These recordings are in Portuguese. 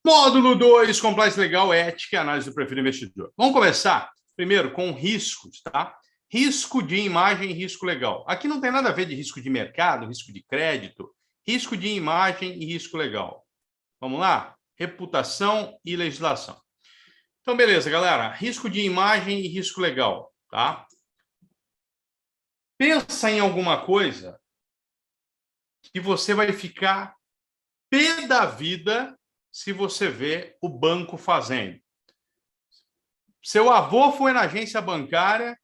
Módulo 2, Compliance Legal, Ética e Análise do Perfil do Investidor. Vamos começar primeiro com riscos, tá? Risco de imagem e risco legal. Aqui não tem nada a ver de risco de mercado, risco de crédito, risco de imagem e risco legal. Vamos lá? Reputação e legislação. Então, beleza, galera. Risco de imagem e risco legal, tá? Pensa em alguma coisa que você vai ficar pé da vida se você vê o banco fazendo. Seu avô foi na agência bancária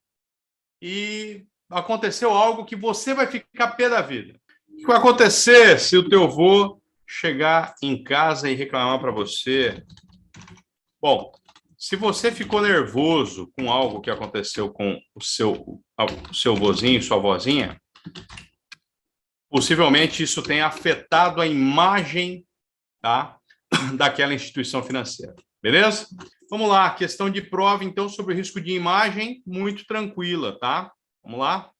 e aconteceu algo que você vai ficar pé da vida. O que vai acontecer se o teu avô chegar em casa e reclamar para você? Bom, se você ficou nervoso com algo que aconteceu com o seu vozinho, sua vozinha, possivelmente isso tenha afetado a imagem, tá, daquela instituição financeira. Beleza? Vamos lá, questão de prova, então, sobre o risco de imagem, muito tranquila, tá? Vamos lá?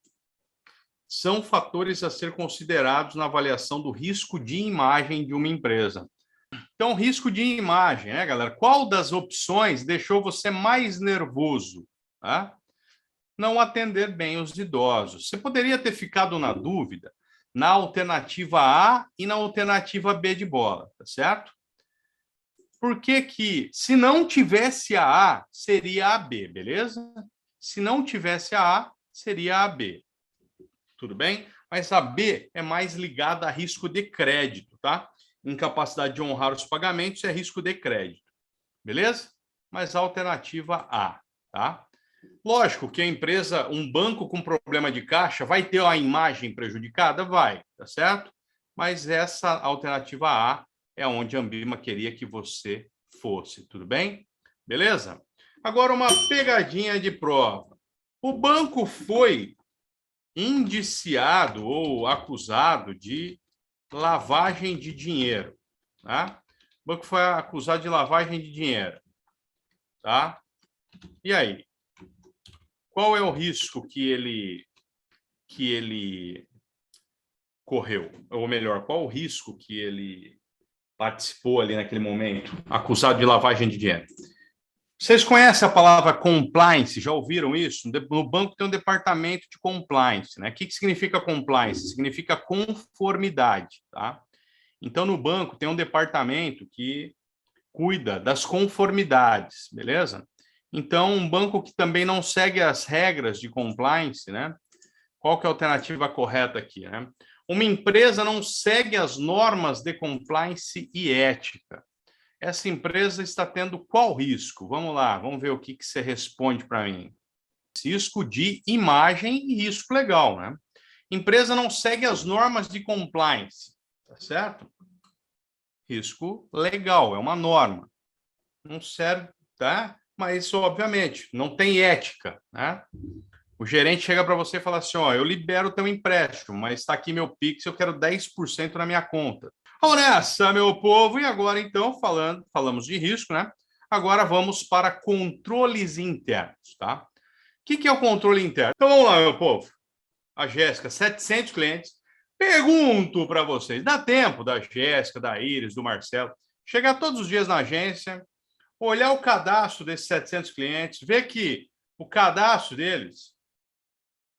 São fatores a ser considerados na avaliação do risco de imagem de uma empresa. Então, risco de imagem, né, galera? Qual das opções deixou você mais nervoso? Tá? Não atender bem os idosos. Você poderia ter ficado na dúvida na alternativa A e na alternativa B de bola, tá certo? Por que que, se não tivesse a A, seria a B, beleza? Se não tivesse a A, seria a B. Tudo bem? Mas a B é mais ligada a risco de crédito, tá? Incapacidade de honrar os pagamentos é risco de crédito. Beleza? Mas a alternativa A, tá? Lógico que a empresa, um banco com problema de caixa, vai ter a imagem prejudicada? Vai, tá certo? Mas essa alternativa A é onde a Ambima queria que você fosse, tudo bem? Beleza? Agora, uma pegadinha de prova. O banco foi indiciado ou acusado de lavagem de dinheiro, tá? O banco foi acusado de lavagem de dinheiro, tá? E aí? Qual é o risco que ele correu? Ou melhor, qual o risco que ele participou ali naquele momento, acusado de lavagem de dinheiro? Vocês conhecem a palavra compliance? Já ouviram isso? No banco tem um departamento de compliance, né? O que significa compliance? Significa conformidade, tá? Então, no banco tem um departamento que cuida das conformidades, beleza? Então, um banco que também não segue as regras de compliance, né? Qual que é a alternativa correta aqui, né? Uma empresa não segue as normas de compliance e ética. Essa empresa está tendo qual risco? Vamos lá, vamos ver o que você responde para mim. Risco de imagem e risco legal, né? Empresa não segue as normas de compliance, tá certo? Risco legal, é uma norma. Não serve, tá? Mas, obviamente, não tem ética, né? O gerente chega para você e fala assim, ó, eu libero o teu empréstimo, mas está aqui meu Pix, eu quero 10% na minha conta. Vamos nessa, meu povo. E agora, então, falamos de risco, né? Agora vamos para controles internos, tá? O que é o controle interno? Então, vamos lá, meu povo. A Jéssica, 700 clientes. Pergunto para vocês, dá tempo da Jéssica, da Iris, do Marcelo, chegar todos os dias na agência, olhar o cadastro desses 700 clientes, ver que o cadastro deles,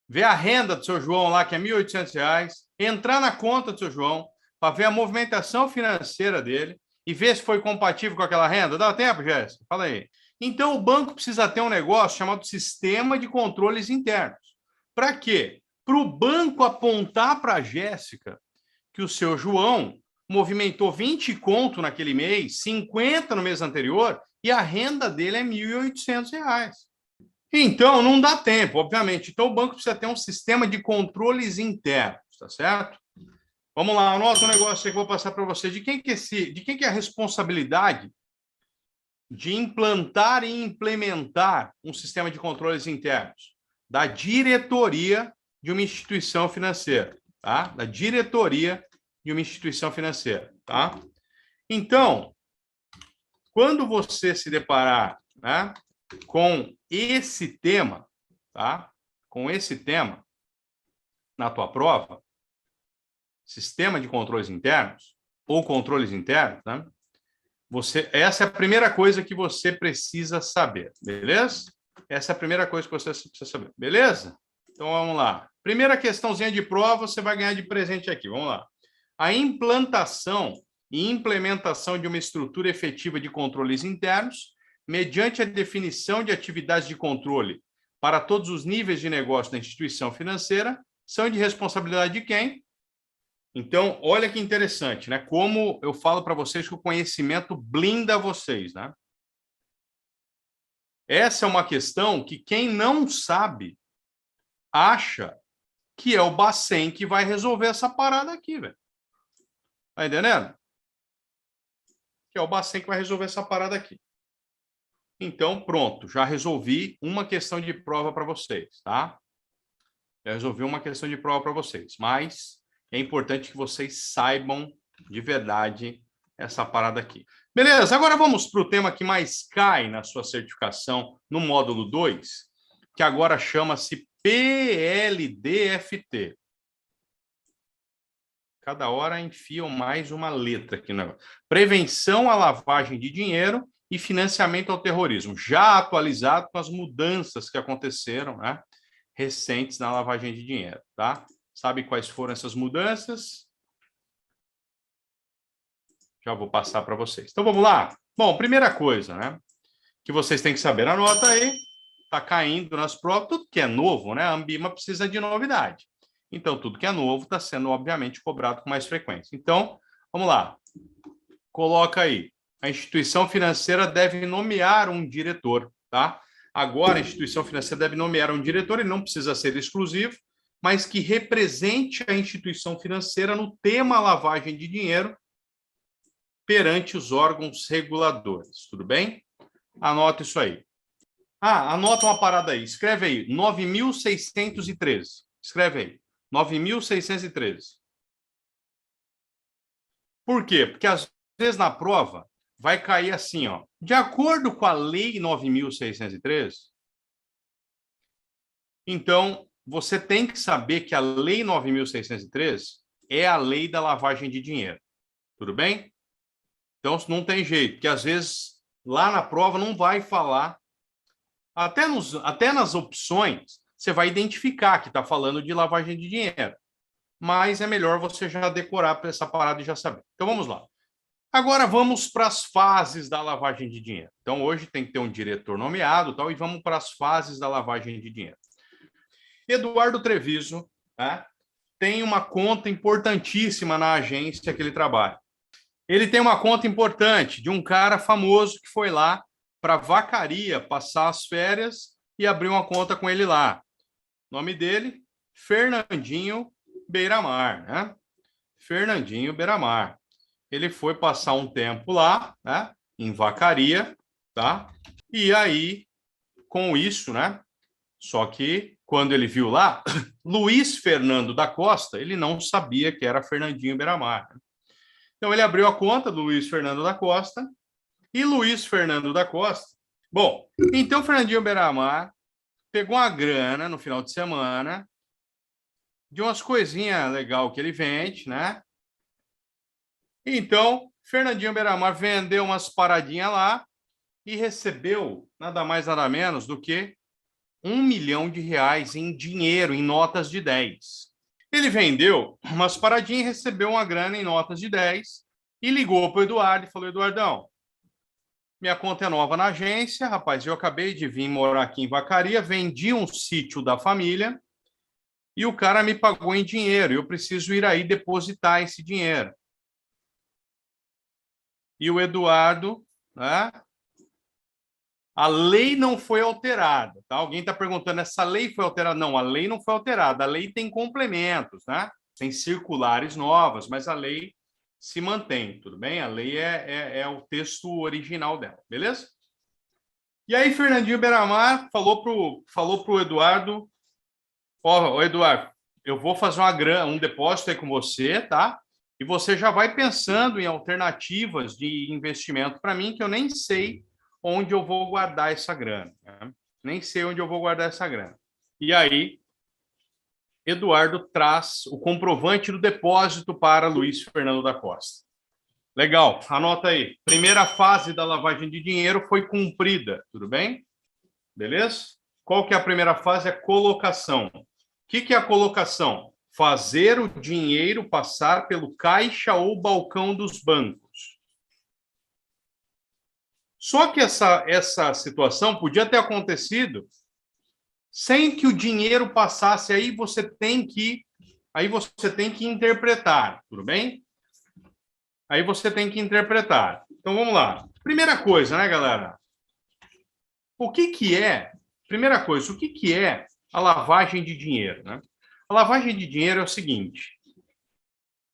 ver a renda do seu João lá, que é R$ 1.800, entrar na conta do seu João, para ver a movimentação financeira dele e ver se foi compatível com aquela renda? Dá tempo, Jéssica? Fala aí. Então, o banco precisa ter um negócio chamado Sistema de Controles Internos. Para quê? Para o banco apontar para a Jéssica que o seu João movimentou 20 conto naquele mês, 50 no mês anterior, e a renda dele é R$ 1.800. Então, não dá tempo, obviamente. Então, o banco precisa ter um sistema de controles internos, tá certo? Vamos lá, anota um negócio aí que eu vou passar para você. De quem que é a responsabilidade de implantar e implementar um sistema de controles internos? Da diretoria de uma instituição financeira, tá? Da diretoria de uma instituição financeira, tá? Então, quando você se deparar, né, com esse tema, tá? Com esse tema na tua prova, sistema de controles internos ou controles internos, né? Essa é a primeira coisa que você precisa saber, beleza? Essa é a primeira coisa que você precisa saber, beleza? Então, vamos lá. Primeira questãozinha de prova, você vai ganhar de presente aqui. Vamos lá. A implantação e implementação de uma estrutura efetiva de controles internos, mediante a definição de atividades de controle para todos os níveis de negócio da instituição financeira, são de responsabilidade de quem? Então, olha que interessante, né? Como eu falo para vocês que o conhecimento blinda vocês, né? Essa é uma questão que quem não sabe acha que é o Bacen que vai resolver essa parada aqui, velho. Tá entendendo? Que é o Bacen que vai resolver essa parada aqui. Então, pronto, já resolvi uma questão de prova para vocês, tá? Já resolvi uma questão de prova para vocês, mas é importante que vocês saibam de verdade essa parada aqui. Beleza, agora vamos para o tema que mais cai na sua certificação no módulo 2, que agora chama-se PLDFT. Cada hora enfiam mais uma letra aqui, né? Prevenção à lavagem de dinheiro e financiamento ao terrorismo, já atualizado com as mudanças que aconteceram, né, recentes na lavagem de dinheiro, tá? Sabe quais foram essas mudanças? Já vou passar para vocês. Então, vamos lá? Bom, primeira coisa, né, que vocês têm que saber, anota aí, tá caindo nas provas, tudo que é novo, né, a Ambima precisa de novidade. Então, tudo que é novo está sendo, obviamente, cobrado com mais frequência. Então, vamos lá. Coloca aí. A instituição financeira deve nomear um diretor, tá? Agora, a instituição financeira deve nomear um diretor, ele não precisa ser exclusivo, mas que represente a instituição financeira no tema lavagem de dinheiro perante os órgãos reguladores. Tudo bem? Anota isso aí. Ah, anota uma parada aí. Escreve aí. 9.613. Escreve aí. 9.613. Por quê? Porque às vezes na prova vai cair assim, ó. De acordo com a Lei 9.613, então você tem que saber que a Lei 9.613 é a lei da lavagem de dinheiro. Tudo bem? Então não tem jeito, porque às vezes lá na prova não vai falar. Até nas opções você vai identificar que está falando de lavagem de dinheiro. Mas é melhor você já decorar para essa parada e já saber. Então vamos lá. Agora vamos para as fases da lavagem de dinheiro. Então hoje tem que ter um diretor nomeado, tal, e vamos para as fases da lavagem de dinheiro. Eduardo Treviso, né, tem uma conta importantíssima na agência que ele trabalha. Ele tem uma conta importante de um cara famoso que foi lá para Vacaria passar as férias e abriu uma conta com ele lá. O nome dele, Fernandinho Beiramar, né? Fernandinho Beiramar. Ele foi passar um tempo lá, né, em Vacaria, tá? E aí, com isso, né? Só que quando ele viu lá, Luiz Fernando da Costa, ele não sabia que era Fernandinho Beiramar. Então ele abriu a conta do Luiz Fernando da Costa e Luiz Fernando da Costa. Bom, então Fernandinho Beiramar pegou uma grana no final de semana de umas coisinhas legal que ele vende, né? Então, Fernandinho Beiramar vendeu umas paradinhas lá e recebeu nada mais, nada menos do que R$ 1.000.000 em dinheiro, em notas de 10. Ele vendeu umas paradinhas e recebeu uma grana em notas de 10 e ligou para o Eduardo e falou: Eduardão, minha conta é nova na agência, rapaz, eu acabei de vir morar aqui em Vacaria, vendi um sítio da família e o cara me pagou em dinheiro, eu preciso ir aí depositar esse dinheiro. E o Eduardo, né? A lei não foi alterada, tá? Alguém está perguntando, essa lei foi alterada? Não, a lei não foi alterada, a lei tem complementos, né? Tem circulares novas, mas a lei se mantém, tudo bem? A lei é o texto original dela, beleza? E aí, Fernandinho Beiramar falou pro Eduardo: ó, Eduardo, eu vou fazer um depósito aí com você, tá? E você já vai pensando em alternativas de investimento para mim, que eu nem sei onde eu vou guardar essa grana, né? Nem sei onde eu vou guardar essa grana. E aí, Eduardo traz o comprovante do depósito para Luiz Fernando da Costa. Legal, anota aí. Primeira fase da lavagem de dinheiro foi cumprida, tudo bem? Beleza? Qual que é a primeira fase? A colocação. O que é a colocação? Fazer o dinheiro passar pelo caixa ou balcão dos bancos. Só que essa situação podia ter acontecido sem que o dinheiro passasse, aí você tem que interpretar, tudo bem? Aí você tem que interpretar. Então vamos lá. Primeira coisa, né, galera? Primeira coisa, o que é a lavagem de dinheiro, né? A lavagem de dinheiro é o seguinte: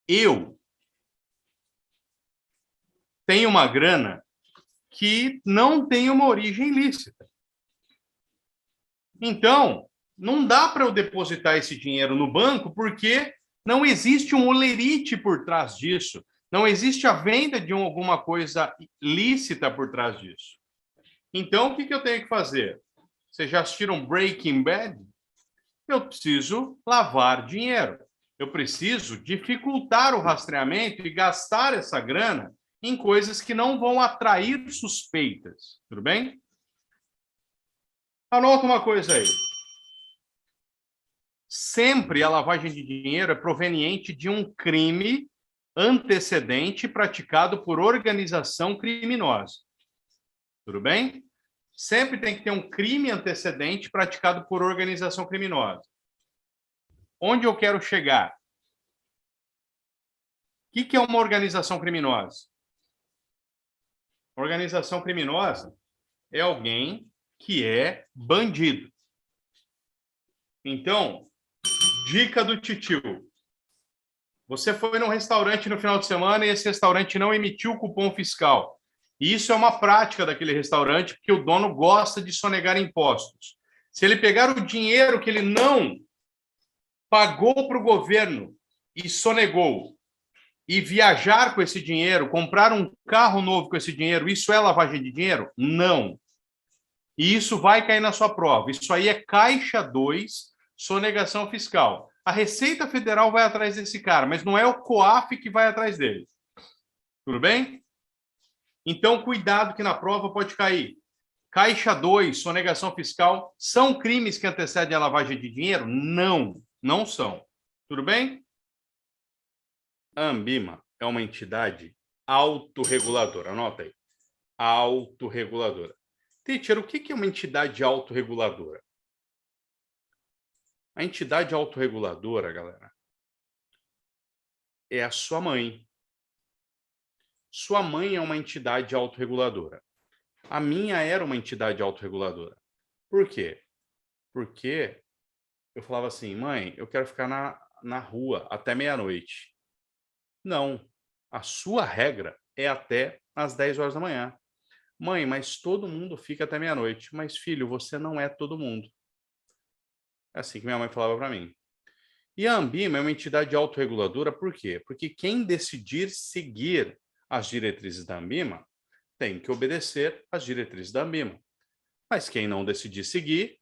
eu tenho uma grana que não tem uma origem lícita. Então, não dá para eu depositar esse dinheiro no banco porque não existe um olerite por trás disso. Não existe a venda de alguma coisa lícita por trás disso. Então, o que eu tenho que fazer? Vocês já assistiram Breaking Bad? Eu preciso lavar dinheiro. Eu preciso dificultar o rastreamento e gastar essa grana em coisas que não vão atrair suspeitas. Tudo bem? Anota uma coisa aí. Sempre a lavagem de dinheiro é proveniente de um crime antecedente praticado por organização criminosa. Tudo bem? Sempre tem que ter um crime antecedente praticado por organização criminosa. Onde eu quero chegar? O que é uma organização criminosa? Organização criminosa é alguém que é bandido. Então, dica do titio. Você foi num restaurante no final de semana e esse restaurante não emitiu cupom fiscal. Isso é uma prática daquele restaurante porque o dono gosta de sonegar impostos. Se ele pegar o dinheiro que ele não pagou para o governo e sonegou e viajar com esse dinheiro, comprar um carro novo com esse dinheiro, isso é lavagem de dinheiro? Não. E isso vai cair na sua prova. Isso aí é Caixa 2, sonegação fiscal. A Receita Federal vai atrás desse cara, mas não é o COAF que vai atrás dele. Tudo bem? Então, cuidado que na prova pode cair. Caixa 2, sonegação fiscal, são crimes que antecedem a lavagem de dinheiro? Não, não são. Tudo bem? A Anbima é uma entidade autorreguladora. Anota aí. Autorreguladora. Teacher, o que é uma entidade autorreguladora? A entidade autorreguladora, galera, é a sua mãe. Sua mãe é uma entidade autorreguladora. A minha era uma entidade autorreguladora. Por quê? Porque eu falava assim, mãe, eu quero ficar na rua até meia-noite. Não. A sua regra é até às 10 horas da manhã. Mãe, mas todo mundo fica até meia-noite. Mas, filho, você não é todo mundo. É assim que minha mãe falava para mim. E a Anbima é uma entidade autorreguladora, por quê? Porque quem decidir seguir as diretrizes da Anbima tem que obedecer às diretrizes da Anbima. Mas quem não decidir seguir,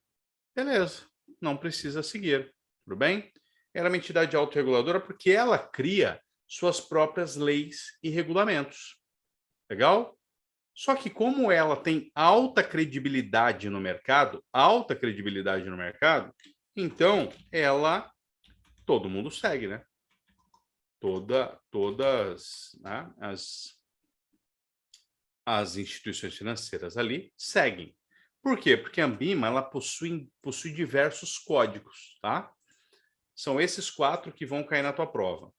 beleza, não precisa seguir, tudo bem? Ela é uma entidade autorreguladora porque ela cria suas próprias leis e regulamentos. Legal? Só que como ela tem alta credibilidade no mercado, então ela todo mundo segue, né? Todas, né, as instituições financeiras ali seguem. Por quê? Porque a Anbima ela possui diversos códigos, tá? São esses 4 que vão cair na tua prova.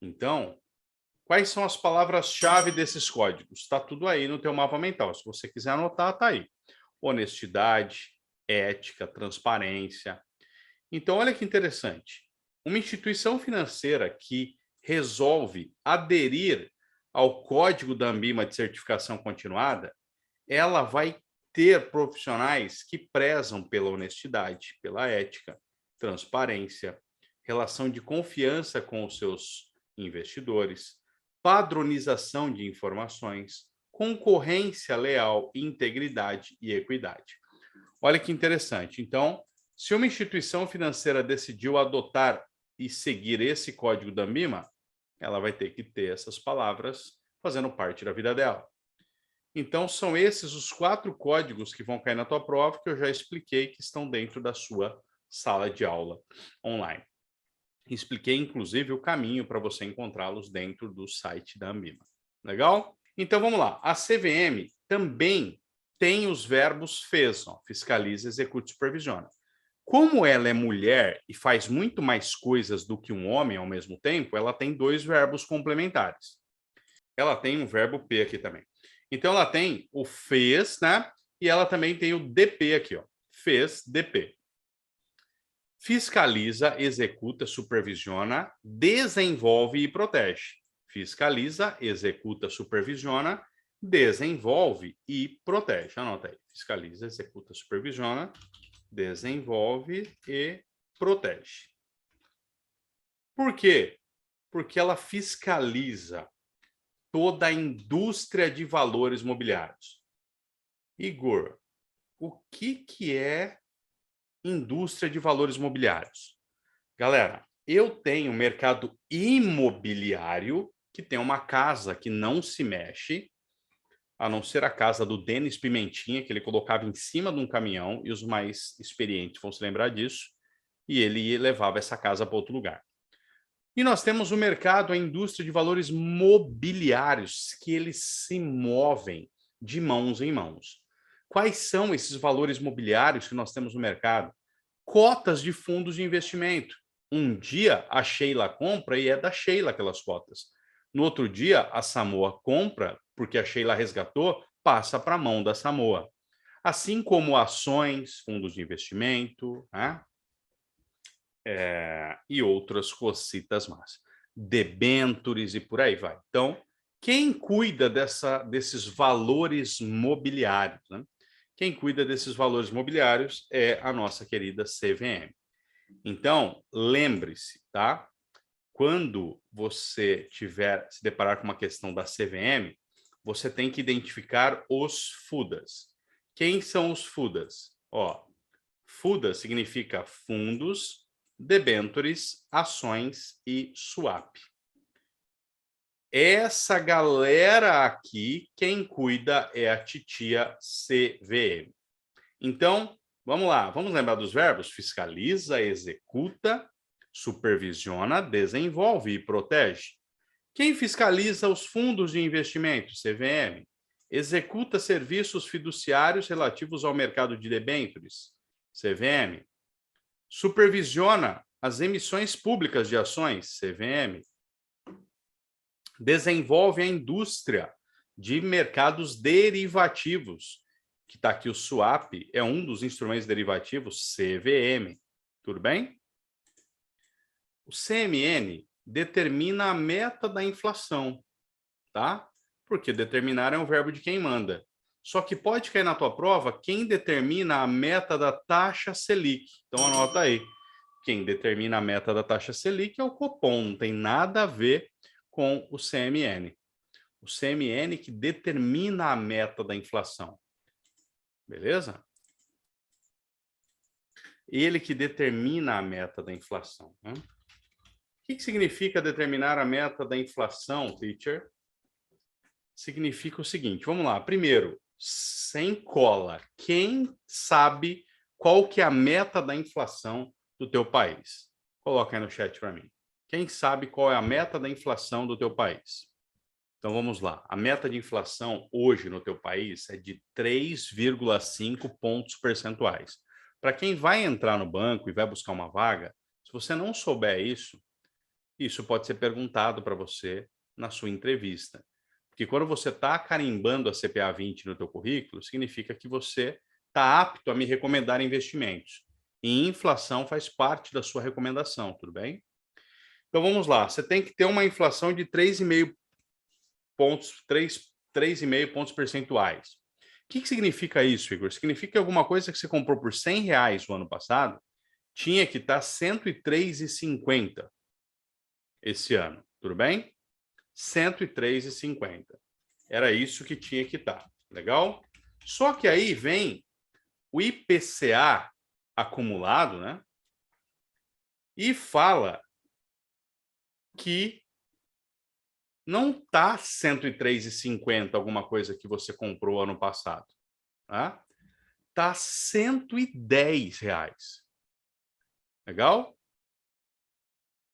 Então, quais são as palavras-chave desses códigos? Está tudo aí no teu mapa mental. Se você quiser anotar, tá aí. Honestidade, ética, transparência. Então, olha que interessante. Uma instituição financeira que resolve aderir ao código da Anbima de certificação continuada, ela vai ter profissionais que prezam pela honestidade, pela ética, transparência, relação de confiança com os seus investidores, padronização de informações, concorrência leal, integridade e equidade. Olha que interessante. Então, se uma instituição financeira decidiu adotar e seguir esse código da Anbima, ela vai ter que ter essas palavras fazendo parte da vida dela. Então, são esses os 4 códigos que vão cair na tua prova, que eu já expliquei, que estão dentro da sua sala de aula online. Expliquei, inclusive, o caminho para você encontrá-los dentro do site da Ambima. Legal? Então, vamos lá. A CVM também tem os verbos fez, ó, fiscaliza, executa e supervisiona. Como ela é mulher e faz muito mais coisas do que um homem ao mesmo tempo, ela tem 2 verbos complementares. Ela tem um verbo P aqui também. Então, ela tem o fez, né? E ela também tem o DP aqui, ó. Fez, DP. Fiscaliza, executa, supervisiona, desenvolve e protege. Fiscaliza, executa, supervisiona, desenvolve e protege. Anota aí. Fiscaliza, executa, supervisiona, desenvolve e protege. Por quê? Porque ela fiscaliza toda a indústria de valores mobiliários. Igor, o que é indústria de valores mobiliários? Galera, eu tenho mercado imobiliário que tem uma casa que não se mexe, a não ser a casa do Denis Pimentinha, que ele colocava em cima de um caminhão, e os mais experientes vão se lembrar disso, e ele levava essa casa para outro lugar. E nós temos o mercado, a indústria de valores mobiliários, que eles se movem de mãos em mãos. Quais são esses valores mobiliários que nós temos no mercado? Cotas de fundos de investimento. Um dia a Sheila compra e é da Sheila aquelas cotas. No outro dia a Samoa compra, porque a Sheila resgatou, passa para a mão da Samoa. Assim como ações, fundos de investimento, né? E outras cocitas más. Debêntures e por aí vai. Então, quem cuida desses valores mobiliários, né? Quem cuida desses valores mobiliários é a nossa querida CVM. Então, lembre-se, tá? Quando você se deparar com uma questão da CVM, você tem que identificar os FUDAs. Quem são os FUDAs? Ó, FUDA significa fundos, debêntures, ações e swap. Essa galera aqui, quem cuida é a titia CVM. Então, vamos lá, vamos lembrar dos verbos? Fiscaliza, executa, supervisiona, desenvolve e protege. Quem fiscaliza os fundos de investimento? CVM. Executa serviços fiduciários relativos ao mercado de debêntures? CVM. Supervisiona as emissões públicas de ações? CVM. Desenvolve a indústria de mercados derivativos, que está aqui o swap, é um dos instrumentos derivativos, CVM. Tudo bem? O CMN determina a meta da inflação, tá? Porque determinar é um verbo de quem manda. Só que pode cair na tua prova quem determina a meta da taxa Selic. Então anota aí. Quem determina a meta da taxa Selic é o Copom, não tem nada a ver com o CMN. O CMN que determina a meta da inflação. Beleza? Ele que determina a meta da inflação, né? O que significa determinar a meta da inflação, teacher? Significa o seguinte, vamos lá. Primeiro, sem cola, quem sabe qual que é a meta da inflação do teu país? Coloca aí no chat para mim. Quem sabe qual é a meta da inflação do teu país? Então vamos lá. A meta de inflação hoje no teu país é de 3,5 pontos percentuais. Para quem vai entrar no banco e vai buscar uma vaga, se você não souber isso pode ser perguntado para você na sua entrevista. Porque quando você está carimbando a CPA 20 no teu currículo, significa que você está apto a me recomendar investimentos. E inflação faz parte da sua recomendação, tudo bem? Então vamos lá. Você tem que ter uma inflação de 3,5 pontos, 3,5 pontos percentuais. O que significa isso, Igor? Significa que alguma coisa que você comprou por R$100 no ano passado tinha que estar 103,50 esse ano, tudo bem? 103,50. Era isso que tinha que estar, legal? Só que aí vem o IPCA acumulado, né? E fala que não está R$ 103,50 alguma coisa que você comprou ano passado. Tá? Tá R$ 110. Legal?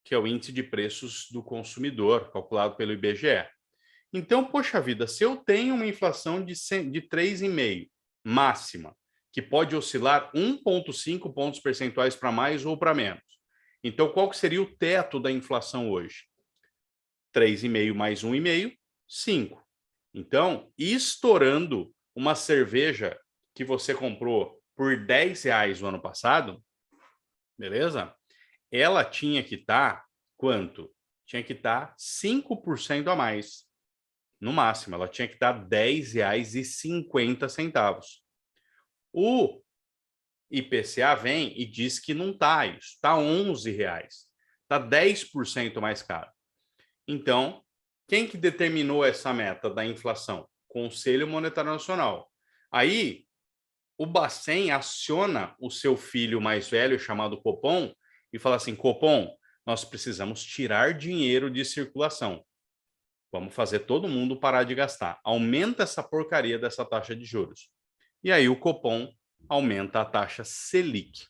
Que é o índice de preços do consumidor, calculado pelo IBGE. Então, poxa vida, se eu tenho uma inflação de 3,5 máxima, que pode oscilar 1,5 pontos percentuais para mais ou para menos. Então, qual que seria o teto da inflação hoje? 3,5 mais 1,5, 5. Então, estourando uma cerveja que você comprou por R$ 10 no ano passado, beleza? Ela tinha que estar quanto? Tinha que estar 5% a mais. No máximo, ela tinha que estar R$ 10,50. O IPCA vem e diz que não está isso, está R$ 11. Está 10% mais caro. Então, quem que determinou essa meta da inflação? Conselho Monetário Nacional. Aí, o Bacen aciona o seu filho mais velho, chamado Copom, e fala assim, Copom, nós precisamos tirar dinheiro de circulação. Vamos fazer todo mundo parar de gastar. Aumenta essa porcaria dessa taxa de juros. E aí o Copom aumenta a taxa Selic.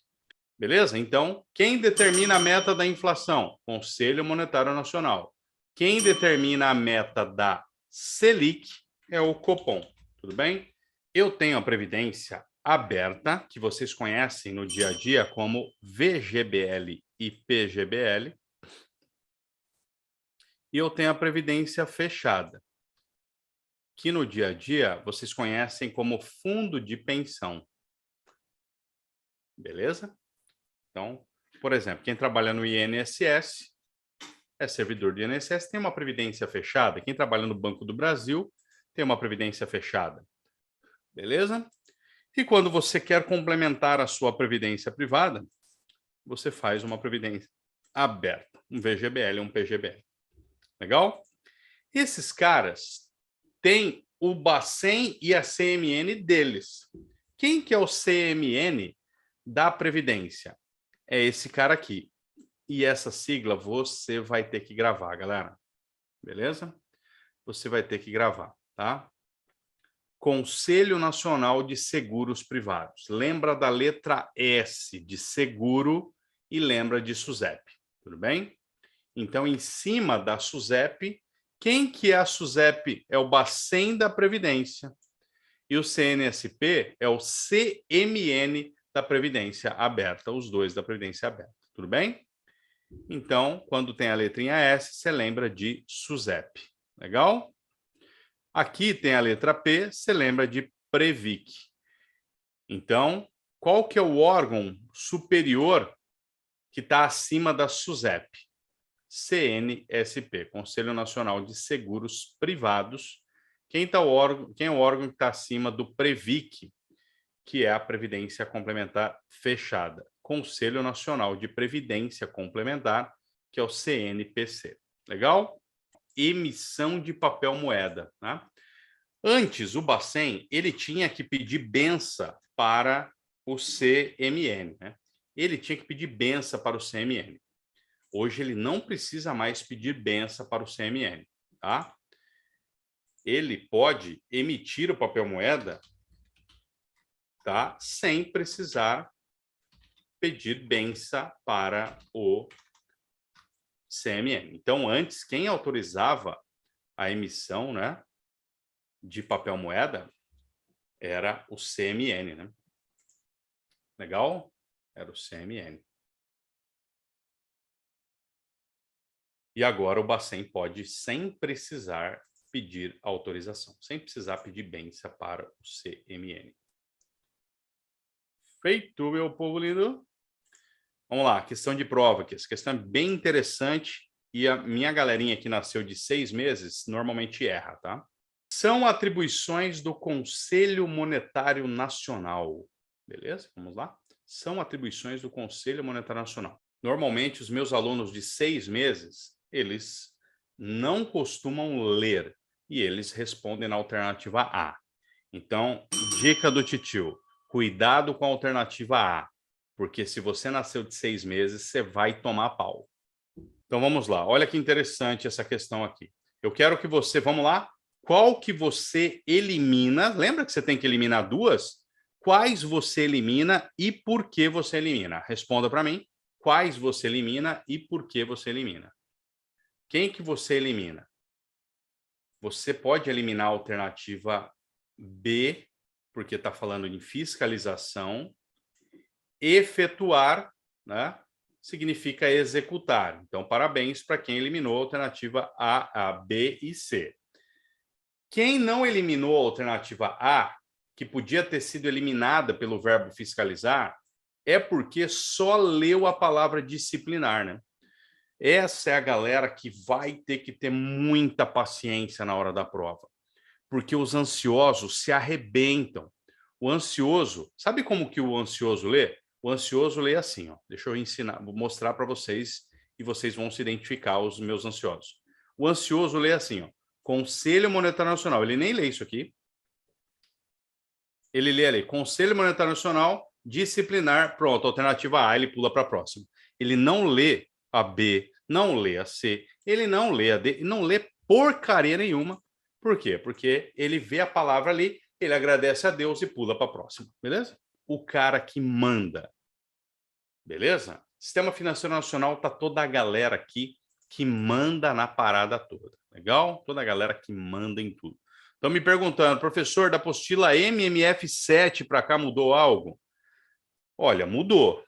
Beleza? Então, quem determina a meta da inflação? Conselho Monetário Nacional. Quem determina a meta da Selic é o Copom. Tudo bem? Eu tenho a Previdência aberta, que vocês conhecem no dia a dia como VGBL e PGBL. E eu tenho a Previdência fechada, que no dia a dia vocês conhecem como fundo de pensão. Beleza? Então, por exemplo, quem trabalha no INSS é servidor do INSS, tem uma previdência fechada. Quem trabalha no Banco do Brasil tem uma previdência fechada. Beleza? E quando você quer complementar a sua previdência privada, você faz uma previdência aberta, um VGBL, um PGBL. Legal? Esses caras têm o Bacen e a CMN deles. Quem que é o CMN da Previdência? É esse cara aqui. E essa sigla você vai ter que gravar, galera. Beleza? Você vai ter que gravar, tá? Conselho Nacional de Seguros Privados. Lembra da letra S de seguro e lembra de SUSEP. Tudo bem? Então, em cima da SUSEP, quem que é a SUSEP? É o Bacen da Previdência. E o CNSP é o CMN da Previdência Aberta, os dois da Previdência Aberta. Tudo bem? Então, quando tem a letrinha S, você lembra de SUSEP. Legal? Aqui tem a letra P, você lembra de Previc. Então, qual que é o órgão superior que está acima da SUSEP? CNSP, Conselho Nacional de Seguros Privados. Quem é o órgão que está acima do Previc, que é a Previdência Complementar Fechada? Conselho Nacional de Previdência Complementar, que é o CNPC. Legal? Emissão de papel moeda. Né? Antes, o Bacen, ele tinha que pedir benção para o CMN. Né? Ele tinha que pedir benção para o CMN. Hoje, ele não precisa mais pedir benção para o CMN. Tá? Ele pode emitir o papel moeda, tá? Sem precisar pedir benção para o CMN. Então, antes, quem autorizava a emissão, né, de papel moeda era o CMN, né? Legal? Era o CMN. E agora o Bacen pode, sem precisar pedir autorização, sem precisar pedir benção para o CMN. Feito, meu povo lindo. Vamos lá, questão de prova aqui. Essa questão é bem interessante e a minha galerinha que nasceu de 6 meses normalmente erra, tá? São atribuições do Conselho Monetário Nacional. Beleza? Vamos lá? São atribuições do Conselho Monetário Nacional. Normalmente, os meus alunos de 6 meses, eles não costumam ler e eles respondem na alternativa A. Então, dica do titio, cuidado com a alternativa A, porque se você nasceu de 6 meses, você vai tomar pau. Então, vamos lá. Olha que interessante essa questão aqui. Eu quero que você, vamos lá, qual que você elimina? Lembra que você tem que eliminar duas? Quais você elimina e por que você elimina? Responda para mim. Quais você elimina e por que você elimina? Quem que você elimina? Você pode eliminar a alternativa B, porque está falando em fiscalização. Efetuar, né, significa executar. Então, parabéns para quem eliminou a alternativa A, B e C. Quem não eliminou a alternativa A, que podia ter sido eliminada pelo verbo fiscalizar, é porque só leu a palavra disciplinar, né? Essa é a galera que vai ter que ter muita paciência na hora da prova, porque os ansiosos se arrebentam. O ansioso, sabe como que o ansioso lê? O ansioso lê assim, ó. Deixa eu ensinar, vou mostrar para vocês e vocês vão se identificar, os meus ansiosos. O ansioso lê assim, ó. Conselho Monetário Nacional. Ele nem lê isso aqui. Ele lê ali, Conselho Monetário Nacional, disciplinar, pronto, alternativa A, ele pula para a próxima. Ele não lê a B, não lê a C, ele não lê a D, não lê porcaria nenhuma. Por quê? Porque ele vê a palavra ali, ele agradece a Deus e pula para a próxima, beleza? O cara que manda, beleza? Sistema Financeiro Nacional, tá toda a galera aqui que manda na parada toda, legal? Toda a galera que manda em tudo. Estão me perguntando, professor, da apostila MMF7 para cá mudou algo? Olha, mudou.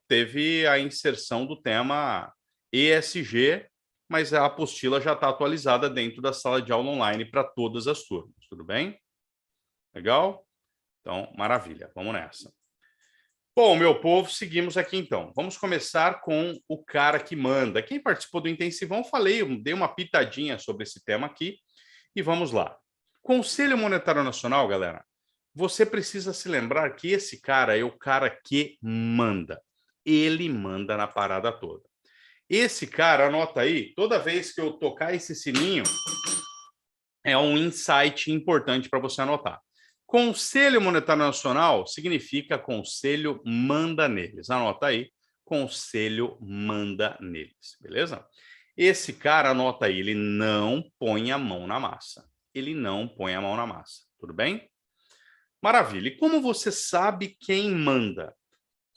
Teve a inserção do tema ESG, mas a apostila já está atualizada dentro da sala de aula online para todas as turmas, tudo bem? Legal? Então, maravilha, vamos nessa. Bom, meu povo, seguimos aqui então. Vamos começar com o cara que manda. Quem participou do intensivão, dei uma pitadinha sobre esse tema aqui. E vamos lá. Conselho Monetário Nacional, galera, você precisa se lembrar que esse cara é o cara que manda. Ele manda na parada toda. Esse cara, anota aí, toda vez que eu tocar esse sininho, é um insight importante para você anotar. Conselho Monetário Nacional significa conselho manda neles. Anota aí, conselho manda neles, beleza? Esse cara, anota aí, ele não põe a mão na massa. Ele não põe a mão na massa, tudo bem? Maravilha. E como você sabe quem manda?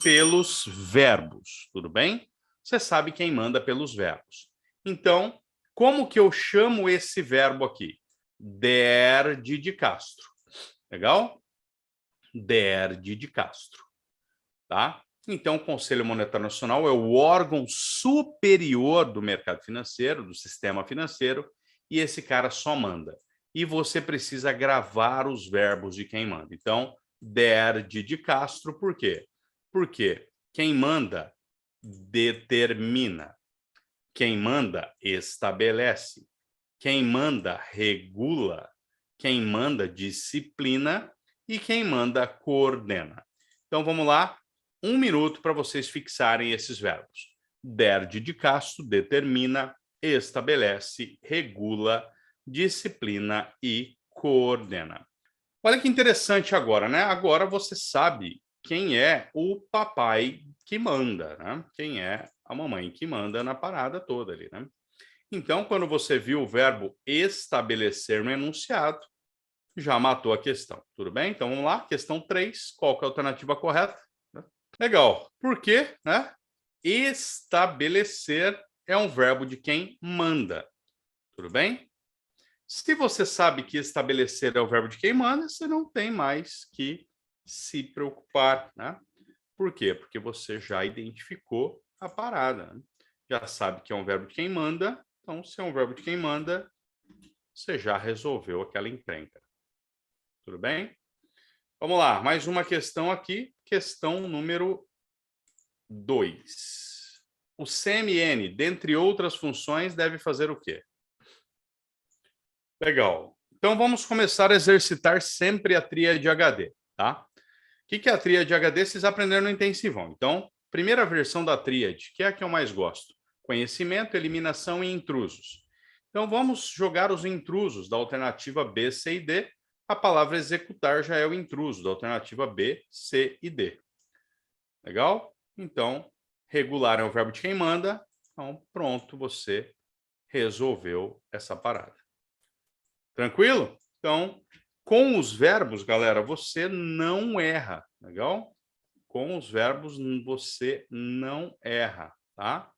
Pelos verbos, tudo bem? Você sabe quem manda pelos verbos. Então, como que eu chamo esse verbo aqui? Der de Castro. Legal? Der de Castro. Tá? Então, o Conselho Monetário Nacional é o órgão superior do mercado financeiro, do sistema financeiro, e esse cara só manda. E você precisa gravar os verbos de quem manda. Então, der de Castro, por quê? Porque quem manda determina, quem manda estabelece, quem manda regula, quem manda disciplina e quem manda coordena. Então, vamos lá. 1 minuto para vocês fixarem esses verbos. Der de Castro determina, estabelece, regula, disciplina e coordena. Olha que interessante agora, né? Agora você sabe quem é o papai que manda, né? Quem é a mamãe que manda na parada toda ali, né? Então, quando você viu o verbo estabelecer no enunciado, já matou a questão, tudo bem? Então, vamos lá, questão 3, qual que é a alternativa correta? Legal. Por quê? Né? Estabelecer é um verbo de quem manda. Tudo bem? Se você sabe que estabelecer é o verbo de quem manda, você não tem mais que se preocupar. Né? Por quê? Porque você já identificou a parada. Né? Já sabe que é um verbo de quem manda. Então, se é um verbo de quem manda, você já resolveu aquela encrenca. Tudo bem? Vamos lá, mais uma questão aqui. Questão número 2. O CMN, dentre outras funções, deve fazer o quê? Legal. Então, vamos começar a exercitar sempre a tríade HD, tá? O que é a tríade HD? Vocês aprenderam no intensivão. Então, primeira versão da tríade, que é a que eu mais gosto. Conhecimento, eliminação e intrusos. Então, vamos jogar os intrusos da alternativa B, C e D. A palavra executar já é o intruso da alternativa B, C e D. Legal? Então, regular é o verbo de quem manda. Então, pronto, você resolveu essa parada. Tranquilo? Então, com os verbos, galera, você não erra, legal? Com os verbos, você não erra, tá?